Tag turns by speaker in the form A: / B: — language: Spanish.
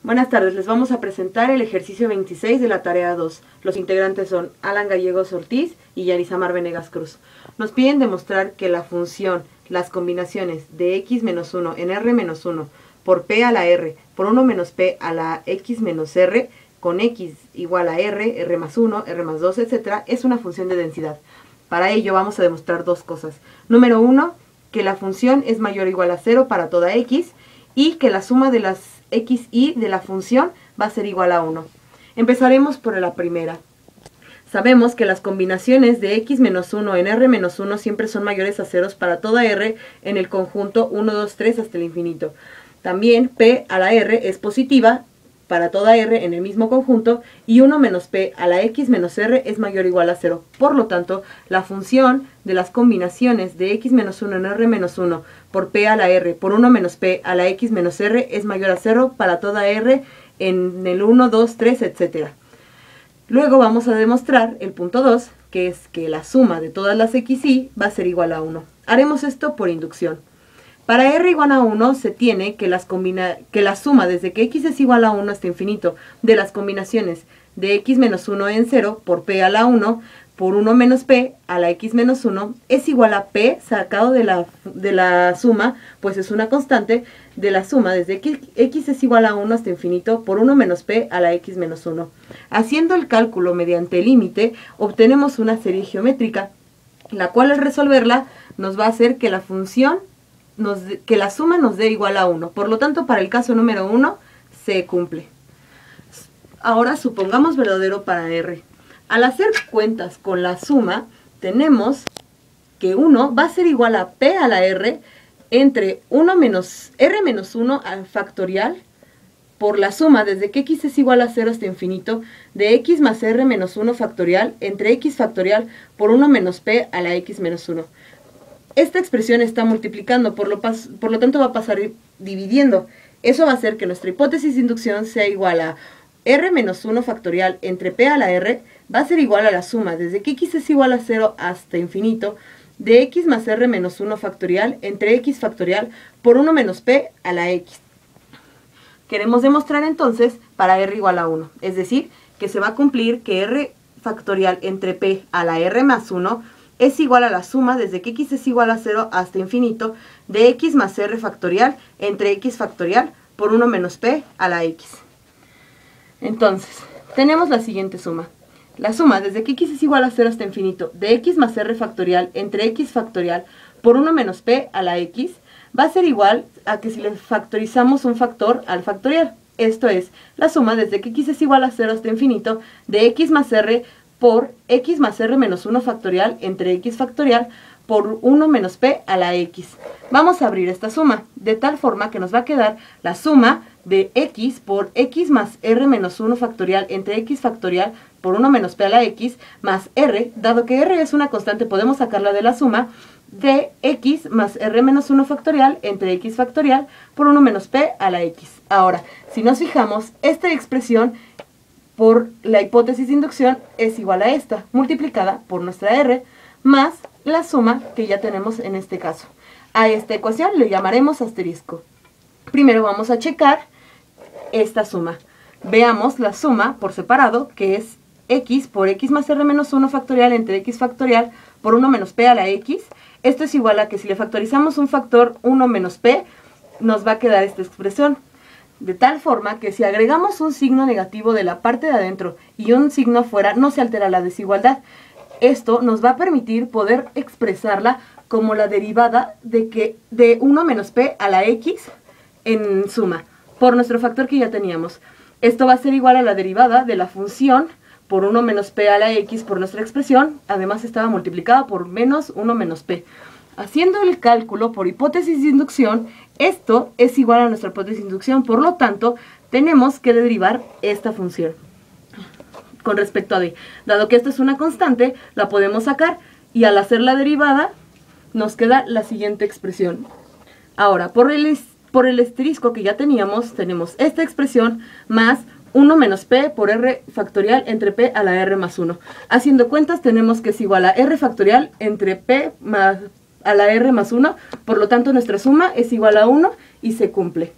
A: Buenas tardes, les vamos a presentar el ejercicio 26 de la tarea 2. Los integrantes son Alan Gallegos Ortiz y Yarisamar Venegas Cruz. Nos piden demostrar que la función, las combinaciones de x menos 1 en r menos 1 por p a la r por 1 menos p a la x menos r con x igual a r, r más 1, r más 2, etc. es una función de densidad. Para ello vamos a demostrar dos cosas. Número 1, que la función es mayor o igual a 0 para toda x y que la suma de las x y de la función va a ser igual a 1. Empezaremos por la primera. Sabemos que las combinaciones de x menos 1 en r menos 1 siempre son mayores a 0 para toda r en el conjunto 1, 2, 3 hasta el infinito. También p a la r es positiva para toda r en el mismo conjunto y 1 menos p a la x menos r es mayor o igual a 0. Por lo tanto, la función de las combinaciones de x menos 1 en r menos 1 por p a la r por 1 menos p a la x menos r es mayor a 0 para toda r en el 1, 2, 3, etc. Luego vamos a demostrar el punto 2, que es que la suma de todas las x y va a ser igual a 1. Haremos esto por inducción. Para r igual a 1 se tiene que la suma desde que x es igual a 1 hasta infinito de las combinaciones de x menos 1 en 0 por p a la 1 por 1 menos p a la x menos 1 es igual a p sacado de la suma, pues es una constante, de la suma desde que x es igual a 1 hasta infinito por 1 menos p a la x menos 1. Haciendo el cálculo mediante el límite, obtenemos una serie geométrica, la cual al resolverla nos va a hacer que la función que la suma nos dé igual a 1. Por lo tanto, para el caso número 1, se cumple. Ahora supongamos verdadero para r. Al hacer cuentas con la suma, tenemos que 1 va a ser igual a p a la r entre 1 menos r menos 1 al factorial por la suma desde que x es igual a 0 hasta infinito de x más r menos 1 factorial entre x factorial por 1 menos p a la x menos 1. Esta expresión está multiplicando, por lo tanto va a pasar dividiendo. Eso va a hacer que nuestra hipótesis de inducción sea igual a r menos 1 factorial entre p a la r va a ser igual a la suma desde que x es igual a 0 hasta infinito de x más r menos 1 factorial entre x factorial por 1 menos p a la x. Queremos demostrar entonces para r igual a 1, es decir, que se va a cumplir que r factorial entre p a la r más 1 es igual a la suma desde que x es igual a 0 hasta infinito de x más r factorial entre x factorial por 1 menos p a la x. Entonces, tenemos la siguiente suma. La suma desde que x es igual a 0 hasta infinito de x más r factorial entre x factorial por 1 menos p a la x va a ser igual a que si le factorizamos un factor al factorial. Esto es, la suma desde que x es igual a 0 hasta infinito de x más r por x más r menos 1 factorial entre x factorial por 1 menos p a la x. Vamos a abrir esta suma, de tal forma que nos va a quedar la suma de x por x más r menos 1 factorial entre x factorial por 1 menos p a la x más r, dado que r es una constante podemos sacarla de la suma de x más r menos 1 factorial entre x factorial por 1 menos p a la x. Ahora, si nos fijamos, esta expresión por la hipótesis de inducción es igual a esta, multiplicada por nuestra r, más la suma que ya tenemos en este caso. A esta ecuación le llamaremos asterisco. Primero vamos a checar esta suma. Veamos la suma por separado, que es x por x más r menos 1 factorial entre x factorial por 1 menos p a la x. Esto es igual a que si le factorizamos un factor 1 menos p, nos va a quedar esta expresión. De tal forma que si agregamos un signo negativo de la parte de adentro y un signo afuera, no se altera la desigualdad. Esto nos va a permitir poder expresarla como la derivada de 1 menos p a la x en suma, por nuestro factor que ya teníamos. Esto va a ser igual a la derivada de la función por 1 menos p a la x por nuestra expresión, además estaba multiplicada por menos 1 menos p. Haciendo el cálculo por hipótesis de inducción, esto es igual a nuestra hipótesis de inducción, por lo tanto, tenemos que derivar esta función con respecto a d. Dado que esto es una constante, la podemos sacar y al hacer la derivada nos queda la siguiente expresión. Ahora, por el asterisco que ya teníamos, tenemos esta expresión más 1 menos p por r factorial entre p a la r más 1. Haciendo cuentas tenemos que es igual a r factorial entre p más a la r más 1, por lo tanto nuestra suma es igual a 1 y se cumple.